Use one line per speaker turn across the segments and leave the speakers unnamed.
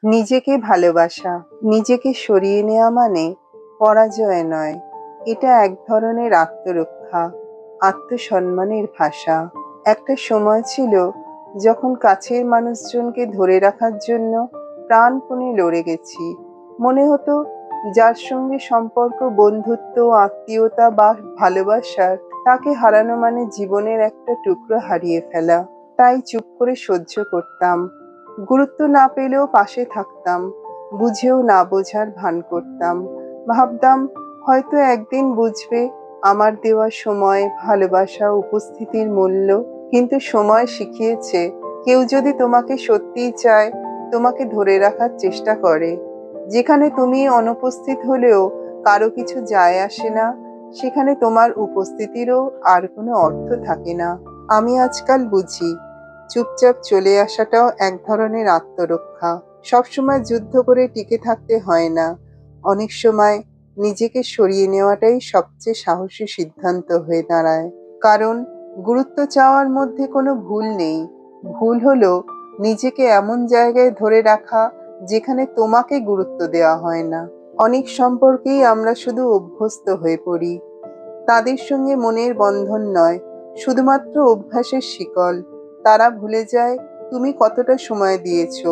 নিজেকে ভালোবাসা, নিজেকে সরিয়ে নেওয়া মানে পরাজয় নয়, এটা এক ধরনের আত্মরক্ষা, আত্মসম্মানের ভাষা। একটা সময় ছিল যখন কাছের মানুষজনকে ধরে রাখার জন্য প্রাণপণে লড়ে গেছি। মনে হতো যার সঙ্গে সম্পর্ক, বন্ধুত্ব, আত্মীয়তা বা ভালোবাসার, তাকে হারানো মানে জীবনের একটা টুকরো হারিয়ে ফেলা। তাই চুপ করে সহ্য করতাম, গুরুত্ব না পেলেও পাশে থাকতাম, বুঝেও না বোঝার ভান করতাম। ভাবতাম হয়তো একদিন বুঝবে আমার দেওয়া সময়, ভালোবাসা, উপস্থিতির মূল্য। কিন্তু সময় শিখিয়েছে, কেউ যদি তোমাকে সত্যিই চায়, তোমাকে ধরে রাখার চেষ্টা করে। যেখানে তুমি অনুপস্থিত হলেও কারো কিছু যায় আসে না, সেখানে তোমার উপস্থিতিরও আর কোনো অর্থ থাকে না। আমি আজকাল বুঝি, চুপচাপ চলে আসাটাও এক ধরনের আত্মরক্ষা। সবসময় যুদ্ধ করে টিকে থাকতে হয় না। অনেক সময় নিজেকে সরিয়ে নেওয়াটাই সবচেয়ে সাহসী সিদ্ধান্ত হয়ে দাঁড়ায়। কারণ গুরুত্ব চাওয়ার মধ্যে কোনো ভুল নেই। ভুল হলো নিজেকে এমন জায়গায় ধরে রাখা যেখানে তোমাকে গুরুত্ব দেওয়া হয় না। অনেক সম্পর্কেই আমরা শুধু অভ্যস্ত হয়ে পড়ি। তাদের সঙ্গে মনের বন্ধন নয়, শুধুমাত্র অভ্যাসের শিকল। তারা ভুলে যায় তুমি কতটা সময় দিয়েছো,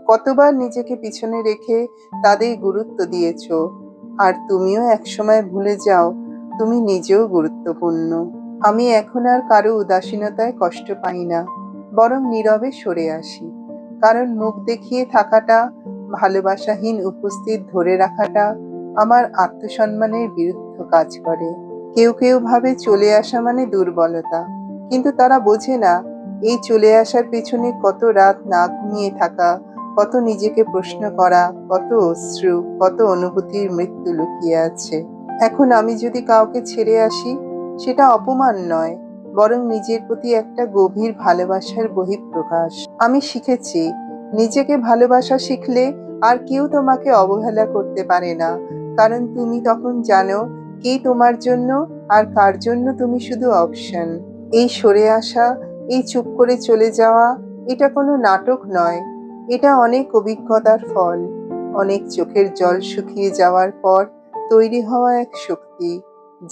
কতবার নিজেকে পিছনে রেখে তাদের গুরুত্ব দিয়েছো। আর তুমিও একসময় ভুলে যাও তুমি নিজেও গুরুত্বপূর্ণ। আমি এখন আর কারো উদাসীনতায় কষ্ট পাই না, বরং নীরবে সরে আসি। কারণ মুখ দেখিয়ে থাকাটা, ভালোবাসাহীন উপস্থিত ধরে রাখাটা আমার আত্মসম্মানের বিরুদ্ধে কাজ করে। কেউ কেউ ভাবে চলে আসা মানে দুর্বলতা, কিন্তু তারা বোঝে না এই চলে আসার পেছনে কত রাত না ঘুমিয়ে থাকা, কত নিজেকে প্রশ্ন করা, কত অশ্রু, কত অনুভূতির মৃত্যু লুকিয়ে আছে। এখন আমি যদি কাউকে ছেড়ে আসি, সেটা অপমান নয়, বরং নিজের প্রতি একটা গভীর ভালোবাসার বহিঃপ্রকাশ। আমি শিখেছি, নিজেকে ভালোবাসা শিখলে আর কেউ তোমাকে অবহেলা করতে পারে না। কারণ তুমি তখন জানো কে তোমার জন্য আর কার জন্য তুমি শুধু অপশন। এই সরে আসা, এই চুপ করে চলে যাওয়া, এটা কোনো নাটক নয়, এটা অনেক অভিজ্ঞতার ফল। অনেক চোখের জল শুকিয়ে যাওয়ার পর তৈরি হওয়া এক শক্তি,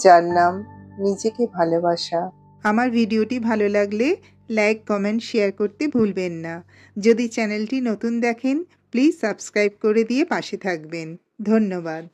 যার নাম নিজেকে ভালোবাসা। আমার ভিডিওটি ভালো লাগলে লাইক, কমেন্ট, শেয়ার করতে ভুলবেন না। যদি চ্যানেলটি নতুন দেখেন, প্লিজ সাবস্ক্রাইব করে দিয়ে পাশে থাকবেন। ধন্যবাদ।